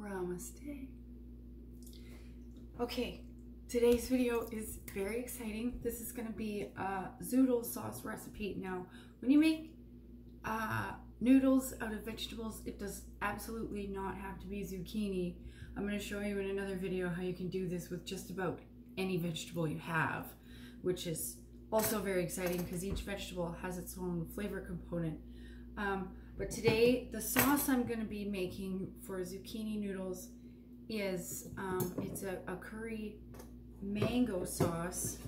Namaste. Okay, today's video is very exciting. This is going to be a zoodle sauce recipe. Now, when you make noodles out of vegetables, it does absolutely not have to be zucchini. I'm going to show you in another video how you can do this with just about any vegetable you have, which is also very exciting because each vegetable has its own flavor component. But today, the sauce I'm going to be making for zucchini noodles is, it's a curry mango sauce.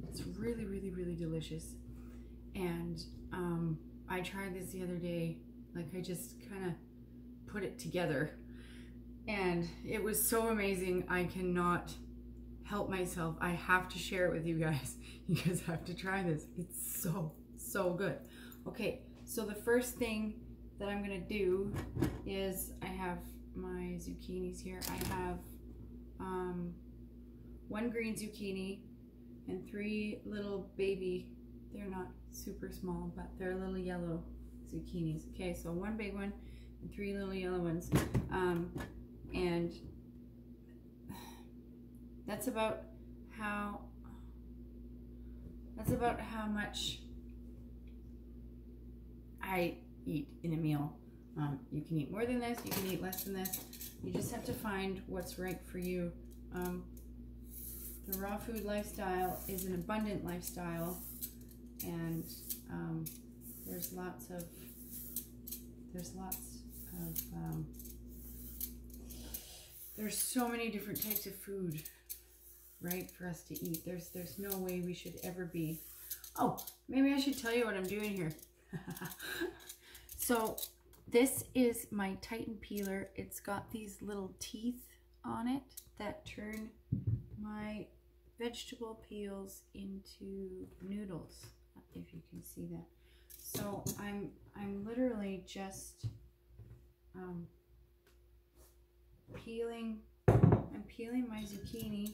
It's really, really, really delicious. And I tried this the other day, like I just kind of put it together. And it was so amazing, I cannot help myself. I have to share it with you guys. You guys have to try this. It's so, so good. Okay. So the first thing that I'm gonna do is I have my zucchinis here. I have one green zucchini and 3 little baby, they're not super small, but they're little yellow zucchinis. Okay, so 1 big one and 3 little yellow ones. And that's about how much I eat in a meal. You can eat more than this, you can eat less than this. You just have to find what's right for you. The raw food lifestyle is an abundant lifestyle, and there's so many different types of food, right, for us to eat. There's no way we should ever be. Oh, maybe I should tell you what I'm doing here. So this is my Titan peeler. It's got these little teeth on it that turn my vegetable peels into noodles, if you can see that. So I'm literally just peeling my zucchini.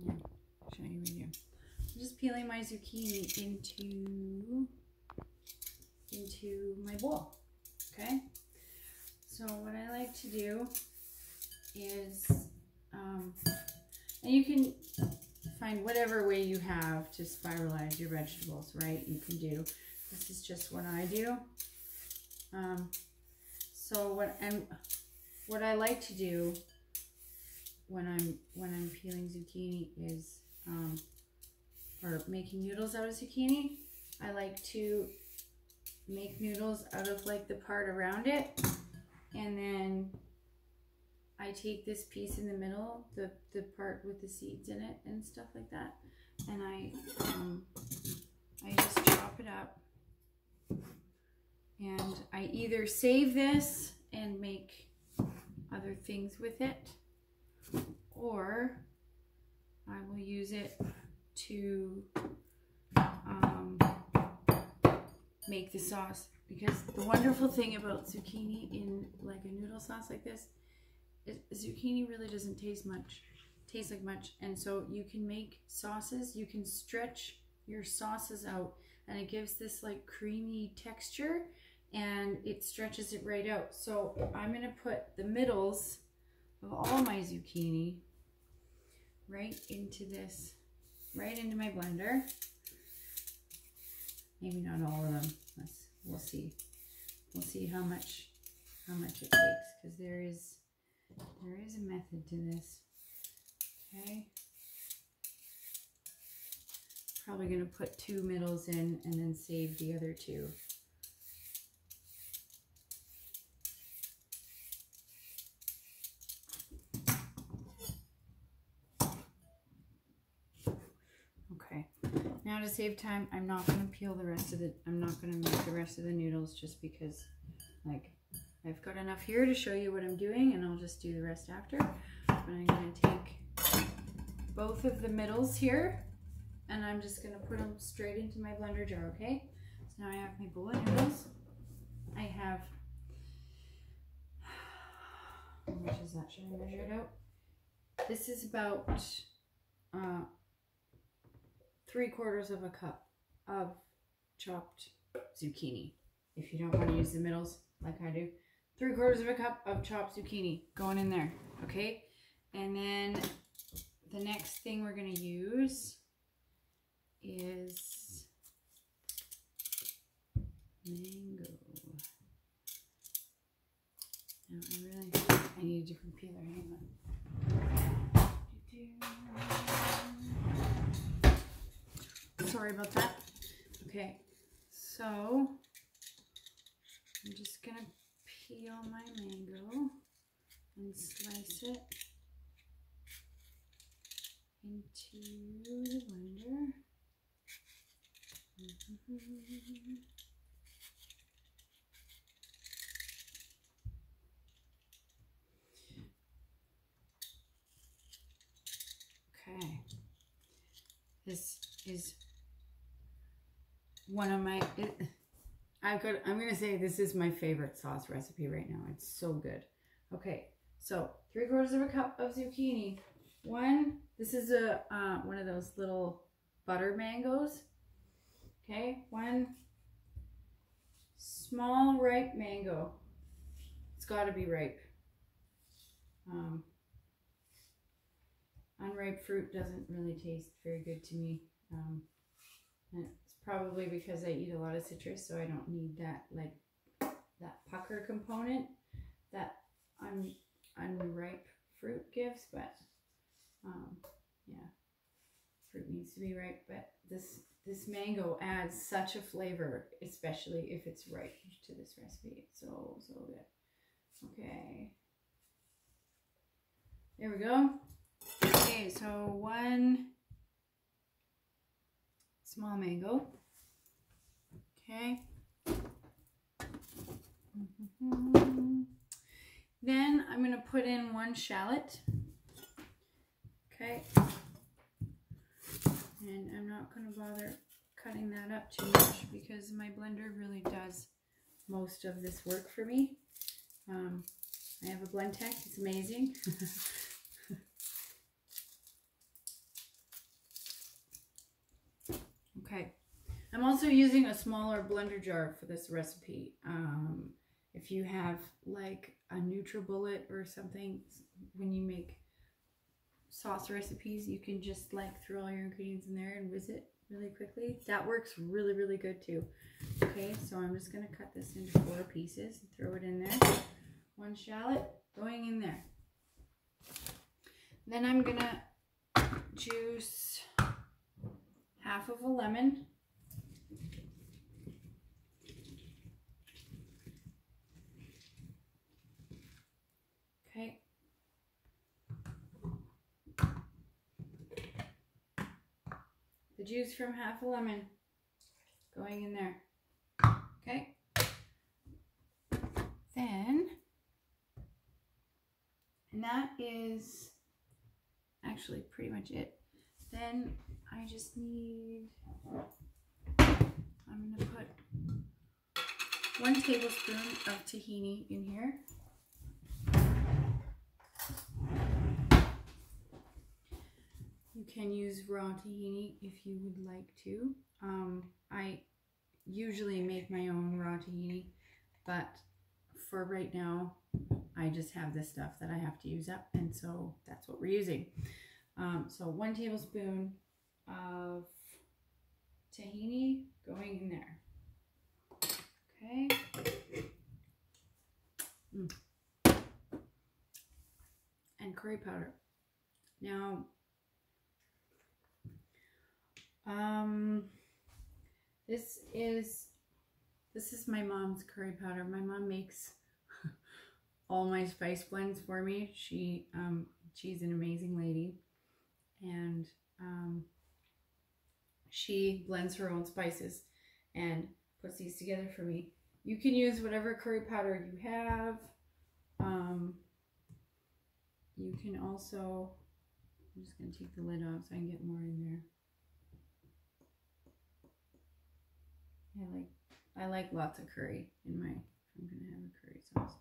Yeah, I'll show you right here. I'm just peeling my zucchini into my bowl. Okay, so what I like to do is and you can find whatever way you have to spiralize your vegetables, right? You can do, this is just what I do. So what I like to do when I'm peeling zucchini is or making noodles out of zucchini, I like to make noodles out of like the part around it, and then I take this piece in the middle, the part with the seeds in it and stuff like that, and I just chop it up, and I either save this and make other things with it, or I will use it to make the sauce. Because the wonderful thing about zucchini in like a noodle sauce like this is zucchini really doesn't taste like much, and so you can make sauces, you can stretch your sauces out, and it gives this like creamy texture, and it stretches it right out. So I'm gonna put the middles of all my zucchini right into this, right into my blender. Maybe not all of them. We'll see. We'll see how much it takes, because there is a method to this. Okay. Probably gonna put 2 middles in and then save the other 2. Now to save time, I'm not going to peel the rest of I'm not going to make the rest of the noodles, just because like I've got enough here to show you what I'm doing, and I'll just do the rest after. But I'm going to take both of the middles here, and I'm just going to put them straight into my blender jar, okay? So now I have my bowl of noodles. I have, how much is that? Should I measure it out? This is about 3/4 of a cup of chopped zucchini. If you don't want to use the middles like I do, 3/4 cup of chopped zucchini going in there. Okay. And then the next thing we're going to use is mango. Now I need a different peeler. Hang on. Sorry about that. Okay, so I'm just gonna peel my mango and slice it into the blender. Okay, this is one of my, I'm going to say this is my favorite sauce recipe right now. It's so good. Okay, so 3/4 cup of zucchini. This is a one of those little butter mangoes. Okay, one small ripe mango. It's got to be ripe. Unripe fruit doesn't really taste very good to me. And it's probably because I eat a lot of citrus, so I don't need that, like, that pucker component that unripe fruit gives. But yeah, fruit needs to be ripe. But this mango adds such a flavor, especially if it's ripe, to this recipe. It's so good. Okay, there we go. Okay, so one small mango. Okay. Then I'm going to put in one shallot. Okay. And I'm not going to bother cutting that up too much because my blender really does most of this work for me. I have a Blendtec. It's amazing. Okay, I'm also using a smaller blender jar for this recipe. If you have like a NutriBullet or something, when you make sauce recipes, you can just like throw all your ingredients in there and whiz it really quickly. That works really good too. Okay, so I'm just gonna cut this into 4 pieces and throw it in there. One shallot going in there. Then I'm gonna juice half of a lemon. Okay. The juice from half a lemon going in there. Okay. Then, and that is actually pretty much it. Then I just need, I'm going to put 1 tablespoon of tahini in here. You can use raw tahini if you would like to. I usually make my own raw tahini, but for right now, I just have this stuff that I have to use up, and so that's what we're using. So 1 tablespoon of tahini going in there. Okay. And curry powder. Now, this is my mom's curry powder. My mom makes all my spice blends for me. She's an amazing lady, and she blends her own spices and puts these together for me. You can use whatever curry powder you have. You can also, I'm just going to take the lid off so I can get more in there. I like lots of curry in my, if I'm going to have a curry sauce.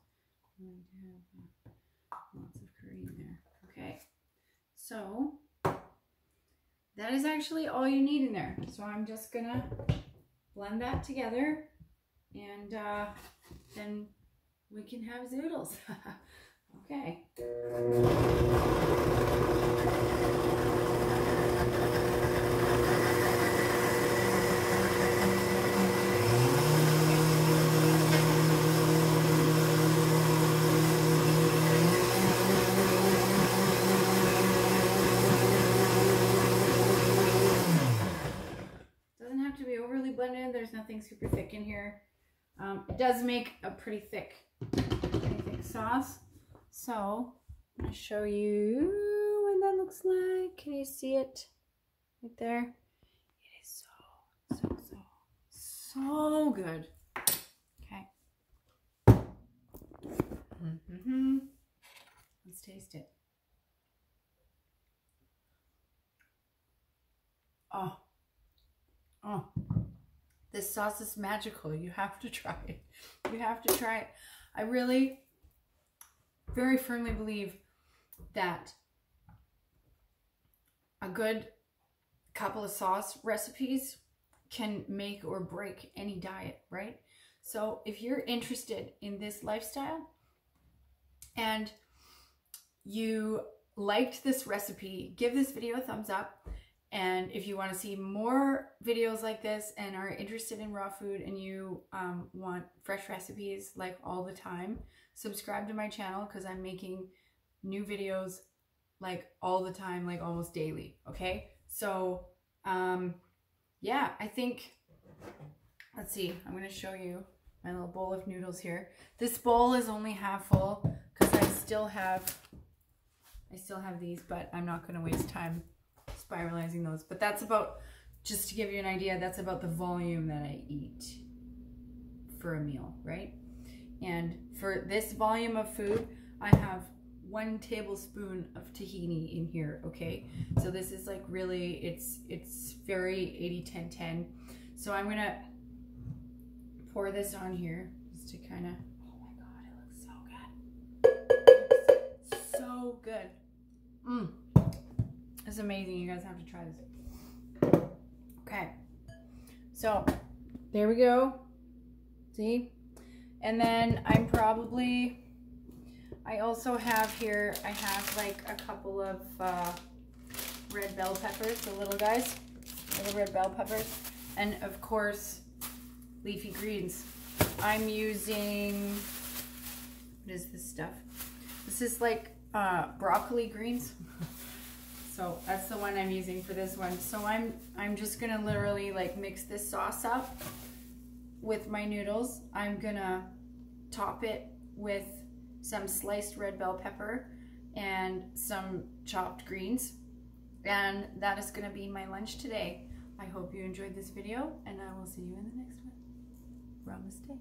I like to have lots of curry in there. Okay, so that is actually all you need in there. So I'm just going to blend that together, and then we can have zoodles. Okay. Doesn't have to be overly blended. There's nothing super thick in here. It does make a pretty thick sauce. So I'm going to show you what that looks like. Can you see it right there? It is so good. Okay. Let's taste it. Oh, this sauce is magical. You have to try it. You have to try it. I really very firmly believe that a good couple of sauce recipes can make or break any diet, right? So if you're interested in this lifestyle and you liked this recipe, give this video a thumbs up. And if you want to see more videos like this and are interested in raw food and you want fresh recipes like all the time, subscribe to my channel because I'm making new videos like all the time, like almost daily. Okay, so yeah, I think, let's see, I'm going to show you my little bowl of noodles here. This bowl is only half full because I still have these, but I'm not going to waste time spiralizing those. But that's about, just to give you an idea, that's about the volume that I eat for a meal, right? And for this volume of food, I have 1 tablespoon of tahini in here, okay? So this is like really, it's very 80-10-10. So I'm gonna pour this on here just to kind of, oh my god, it looks so good. It looks so good. It's amazing. You guys have to try this. Okay, so there we go. See? And then I also have here, I have like a couple of red bell peppers, the little guys, little red bell peppers, and of course leafy greens. I'm using, what is this stuff? This is like broccoli greens. So that's the one I'm using for this one. So I'm just gonna literally like mix this sauce up with my noodles. I'm gonna top it with some sliced red bell pepper and some chopped greens. And that is gonna be my lunch today. I hope you enjoyed this video and I will see you in the next one. Namaste.